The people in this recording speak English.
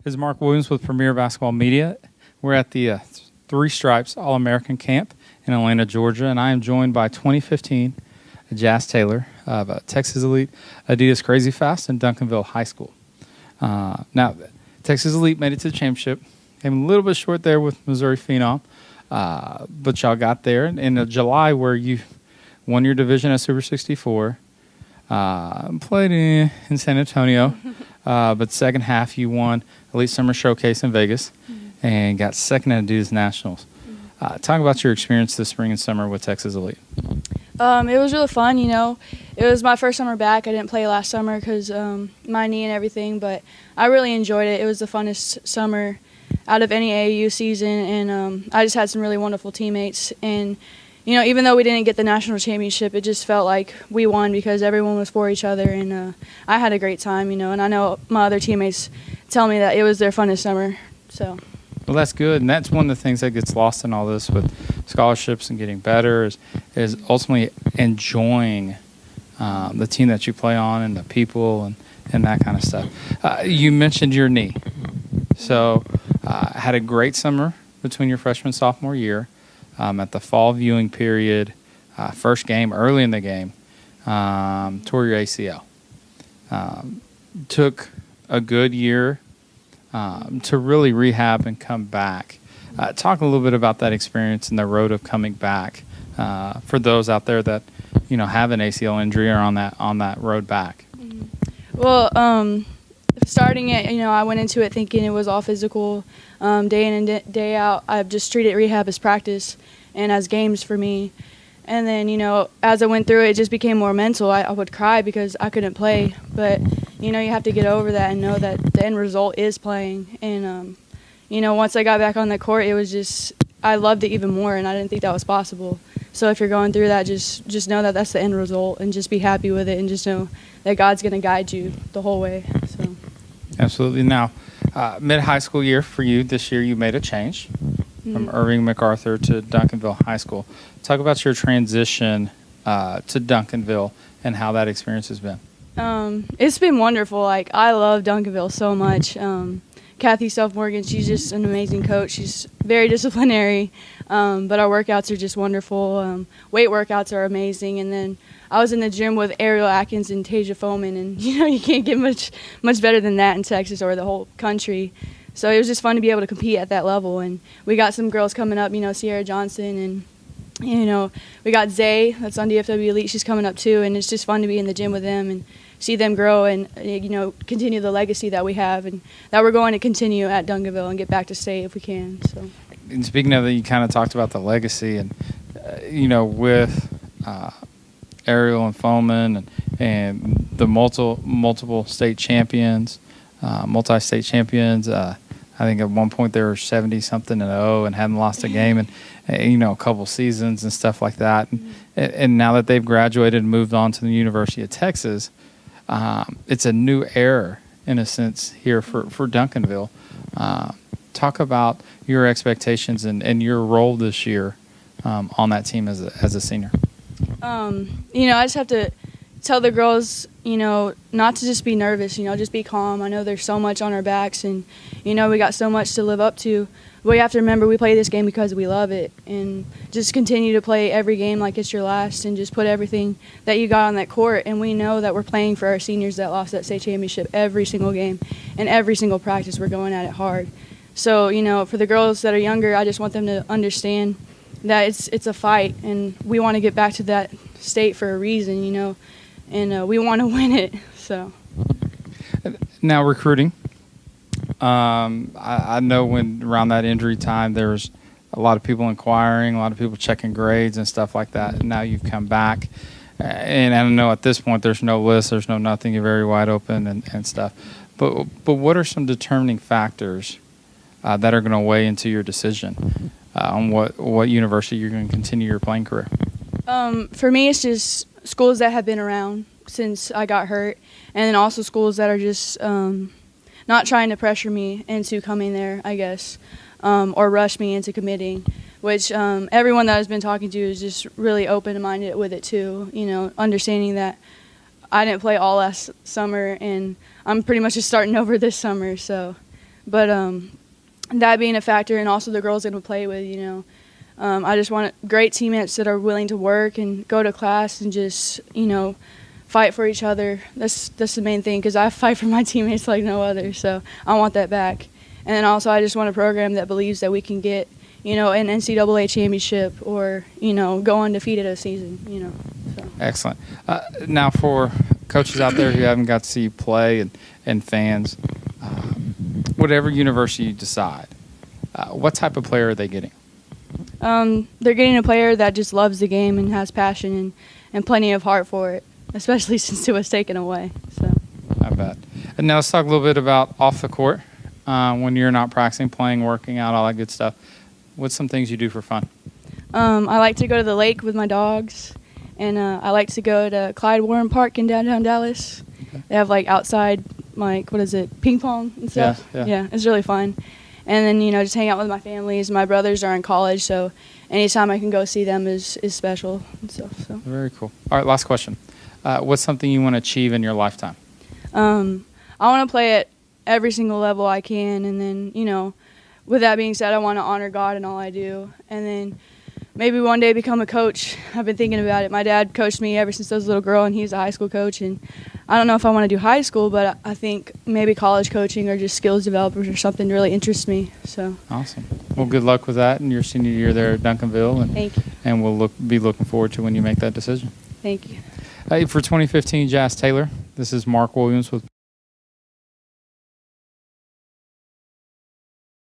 This is Mark Williams with Premier Basketball Media. We're at the Three Stripes All-American Camp in Atlanta, Georgia, and I am joined by 2015 Jazz Taylor of Texas Elite, Adidas Crazy Fast, and Duncanville High School. Now, Texas Elite made it to the championship. Came a little bit short there with Missouri Phenom, but y'all got there in July where you won your division at Super 64. Played in San Antonio, but second half you won Elite Summer Showcase in Vegas and got second at Adidas Nationals. Talk about your experience this spring and summer with Texas Elite. It was really fun, you know. It was my first summer back. I didn't play last summer because my knee and everything, but I really enjoyed it. It was the funnest summer out of any AAU season, and I just had some really wonderful teammates. And, you know, even though we didn't get the national championship, it just felt like we won because everyone was for each other, and I had a great time, you know. And I know my other teammates tell me that it was their funnest summer, so. Well, that's good, and that's one of the things that gets lost in all this with scholarships and getting better is ultimately enjoying the team that you play on and the people and that kind of stuff. You mentioned your knee. So had a great summer between your freshman and sophomore year. At the fall viewing period, first game, early in the game, tore your ACL. Took a good year to really rehab and come back. Talk a little bit about that experience and the road of coming back for those out there that, you know, have an ACL injury or on that road back. Well, starting it, you know, I went into it thinking it was all physical, day in and day out. I've just treated rehab as practice and as games for me. And then, you know, as I went through it, it just became more mental. I would cry because I couldn't play. But, you know, you have to get over that and know that the end result is playing. And, you know, once I got back on the court, it was just, I loved it even more, and I didn't think that was possible. So if you're going through that, just know that that's the end result and just be happy with it and just know that God's going to guide you the whole way. So. Absolutely. Now, mid-high school year for you, this year you made a change from Irving MacArthur to Duncanville High School. Talk about your transition to Duncanville and how that experience has been. It's been wonderful. Like, I love Duncanville so much. Kathy Self-Morgan, she's just an amazing coach. She's very disciplinary, but our workouts are just wonderful. Weight workouts are amazing. And then I was in the gym with Ariel Atkins and Tasia Foman, and, you know, you can't get much better than that in Texas or the whole country. So it was just fun to be able to compete at that level. And we got some girls coming up, you know, Sierra Johnson, and, you know, we got Zay, that's on DFW Elite. She's coming up too, and it's just fun to be in the gym with them and see them grow and, you know, continue the legacy that we have and that we're going to continue at Duncanville and get back to state if we can. So. And speaking of that, you kind of talked about the legacy and, you know, with Ariel and Foman and the multiple state champions, multi-state champions. I think at one point they were 70-something-0 and hadn't lost a game and you know, a couple seasons and stuff like that. And now that they've graduated and moved on to the University of Texas, it's a new era in a sense here for Duncanville. Talk about your expectations and your role this year on that team as a senior. You know, I just have to tell the girls, you know, not to just be nervous, you know, just be calm. I know there's so much on our backs and, you know, we got so much to live up to. But we have to remember we play this game because we love it, and just continue to play every game like it's your last and just put everything that you got on that court. And we know that we're playing for our seniors that lost that state championship every single game and every single practice. We're going at it hard. So, you know, for the girls that are younger, I just want them to understand that it's a fight, and we want to get back to that state for a reason, you know, and we want to win it. So now recruiting. I know when around that injury time, there was a lot of people inquiring, a lot of people checking grades and stuff like that. And now you've come back, and I know at this point there's no list, there's no nothing. You're very wide open and stuff. But what are some determining factors that are going to weigh into your decision on what university you're going to continue your playing career? For me, it's just schools that have been around since I got hurt, and then also schools that are just not trying to pressure me into coming there, I guess, or rush me into committing, which everyone that I've been talking to is just really open-minded with it too, you know, understanding that I didn't play all last summer and I'm pretty much just starting over this summer. So But that being a factor, and also the girls that we play with, I just want great teammates that are willing to work and go to class and just, fight for each other. That's the main thing, because I fight for my teammates like no other, so I want that back. And then also I just want a program that believes that we can get, an NCAA championship or, go undefeated a season, So. Excellent. Now, for coaches out there who haven't got to see you play and fans, whatever university you decide, what type of player are they getting? They're getting a player that just loves the game and has passion and plenty of heart for it, especially since it was taken away. So. I bet. And now let's talk a little bit about off the court, when you're not practicing, playing, working out, all that good stuff. What's some things you do for fun? I like to go to the lake with my dogs, and I like to go to Clyde Warren Park in downtown Dallas. Okay. They have outside, ping pong and stuff. Yeah. It's really fun. And then, just hang out with my families. My brothers are in college, so anytime I can go see them is special and stuff. So. Very cool. All right, last question. What's something you want to achieve in your lifetime? I want to play at every single level I can, and then, with that being said, I want to honor God in all I do, and then maybe one day become a coach. I've been thinking about it. My dad coached me ever since I was a little girl, and he's a high school coach, and I don't know if I want to do high school, but I think maybe college coaching or just skills developers or something really interests me. So. Awesome. Well, good luck with that in your senior year there at Duncanville, and Thank you. And we'll be looking forward to when you make that decision. Thank you. For 2015 Jazz Taylor, this is Mark Williams with